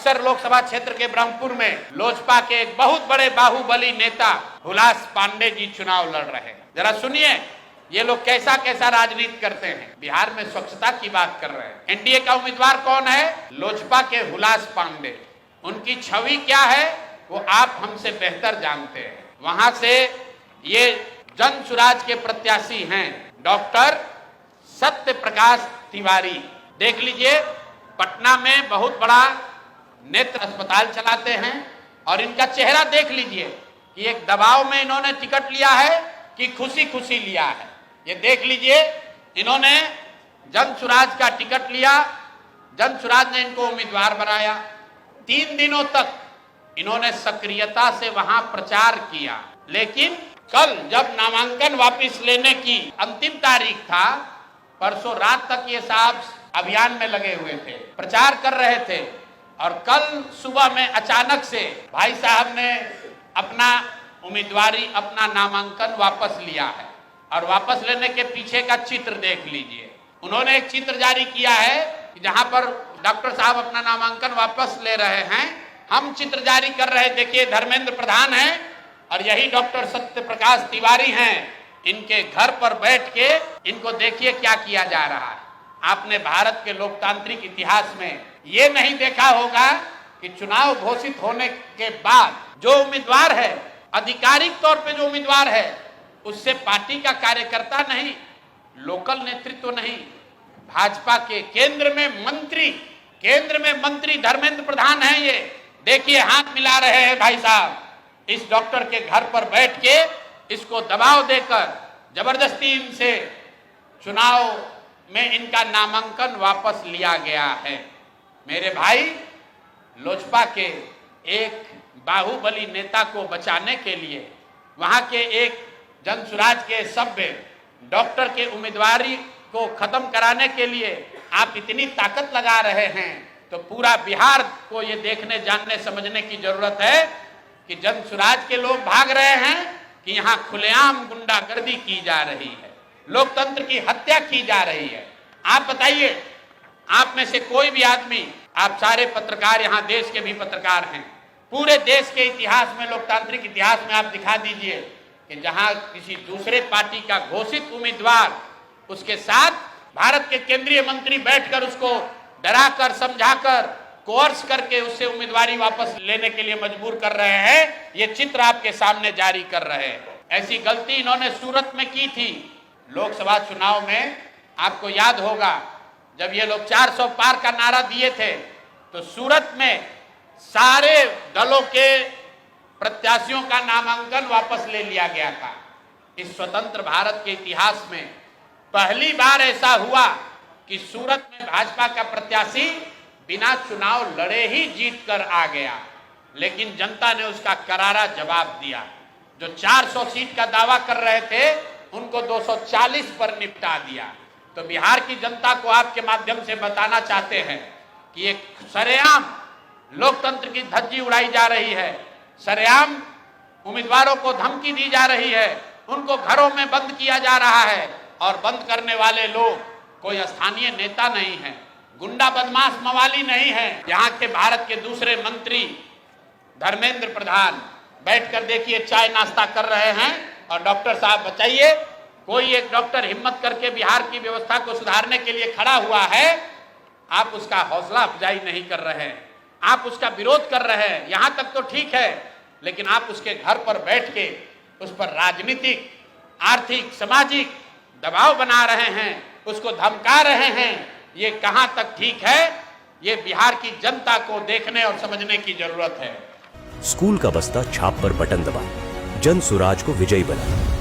बक्सर लोकसभा क्षेत्र के ब्रह्मपुर में लोजपा के एक बहुत बड़े बाहुबली नेता हुलास पांडे जी चुनाव लड़ रहे हैं। जरा सुनिए ये लोग कैसा कैसा राजनीति करते हैं। बिहार में स्वच्छता की बात कर रहे हैं। एनडीए का उम्मीदवार कौन है? लोजपा के हुलास पांडे। उनकी छवि क्या है वो आप हमसे बेहतर जानते हैं। वहां से ये जन सुराज के प्रत्याशी हैं डॉक्टर सत्य प्रकाश तिवारी। देख लीजिए पटना में बहुत बड़ा नेत्र अस्पताल चलाते हैं और इनका चेहरा देख लीजिए कि एक दबाव में इन्होंने टिकट लिया है कि खुशी खुशी लिया है। ये देख लीजिए इन्होंने जन सुराज का टिकट लिया, जन सुराज ने इनको उम्मीदवार बनाया। 3 दिनों तक इन्होंने सक्रियता से वहां प्रचार किया, लेकिन कल जब नामांकन वापस लेने की अंतिम तारीख था, परसों रात तक ये साहब अभियान में लगे हुए थे, प्रचार कर रहे थे और कल सुबह में अचानक से भाई साहब ने अपना उम्मीदवारी, अपना नामांकन वापस लिया है। और वापस लेने के पीछे का चित्र देख लीजिए। उन्होंने एक चित्र जारी किया है जहां पर डॉक्टर साहब अपना नामांकन वापस ले रहे हैं। हम चित्र जारी कर रहे हैं। देखिए धर्मेंद्र प्रधान हैं और यही डॉक्टर सत्य प्रकाश तिवारी हैं। इनके घर पर बैठ के इनको देखिए क्या किया जा रहा है। आपने भारत के लोकतांत्रिक इतिहास में ये नहीं देखा होगा कि चुनाव घोषित होने के बाद जो उम्मीदवार है, आधिकारिक तौर पे जो उम्मीदवार है, उससे पार्टी का कार्यकर्ता नहीं, लोकल नेतृत्व नहीं, भाजपा के केंद्र में मंत्री धर्मेंद्र प्रधान हैं। ये देखिए हाथ मिला रहे हैं भाई साहब। इस डॉक्टर के घर पर बैठ के इसको दबाव देकर जबरदस्ती इनसे चुनाव में इनका नामांकन वापस लिया गया है। मेरे भाई, लोजपा के एक बाहुबली नेता को बचाने के लिए, वहां के एक जनसुराज के सभ्य डॉक्टर के उम्मीदवारी को खत्म कराने के लिए आप इतनी ताकत लगा रहे हैं, तो पूरा बिहार को ये देखने, जानने, समझने की जरूरत है कि जनसुराज के लोग भाग रहे हैं कि यहाँ खुलेआम गुंडागर्दी की जा रही है, लोकतंत्र की हत्या की जा रही है। आप बताइए, आप में से कोई भी आदमी, आप सारे पत्रकार, यहाँ देश के भी पत्रकार हैं, पूरे देश के इतिहास में, लोकतांत्रिक इतिहास में आप दिखा दीजिए कि जहां किसी दूसरे पार्टी का घोषित उम्मीदवार, उसके साथ भारत के केंद्रीय मंत्री बैठकर उसको डराकर, समझाकर, कोर्स करके उससे उम्मीदवारी वापस लेने के लिए मजबूर कर रहे हैं। ये चित्र आपके सामने जारी कर रहे हैं। ऐसी गलती इन्होंने सूरत में की थी लोकसभा चुनाव में। आपको याद होगा जब ये लोग 400 पार का नारा दिए थे तो सूरत में सारे दलों के प्रत्याशियों का नामांकन वापस ले लिया गया था। इस स्वतंत्र भारत के इतिहास में पहली बार ऐसा हुआ कि सूरत में भाजपा का प्रत्याशी बिना चुनाव लड़े ही जीत कर आ गया, लेकिन जनता ने उसका करारा जवाब दिया। जो 400 सीट का दावा कर रहे थे उनको 240 पर निपटा दिया। तो बिहार की जनता को आपके माध्यम से बताना चाहते हैं कि एक सरेआम लोकतंत्र की धज्जी उड़ाई जा रही है, सरेआम उम्मीदवारों को धमकी दी जा रही है, उनको घरों में बंद किया जा रहा है और बंद करने वाले लोग कोई स्थानीय नेता नहीं है, गुंडा बदमाश मवाली नहीं है। यहाँ के भारत के दूसरे मंत्री धर्मेंद्र प्रधान बैठकर देखिए चाय नाश्ता कर रहे हैं। और डॉक्टर साहब बताइए, कोई एक डॉक्टर हिम्मत करके बिहार की व्यवस्था को सुधारने के लिए खड़ा हुआ है, आप उसका हौसला अफजाई नहीं कर रहे हैं, आप उसका विरोध कर रहे हैं। यहाँ तक तो ठीक है, लेकिन आप उसके घर पर बैठ के उस पर राजनीतिक, आर्थिक, सामाजिक दबाव बना रहे हैं, उसको धमका रहे हैं। ये कहां तक ठीक है? ये बिहार की जनता को देखने और समझने की जरूरत है। स्कूल का बस्ता छाप पर बटन दबाएं, जन सुराज को विजयी बनाएं।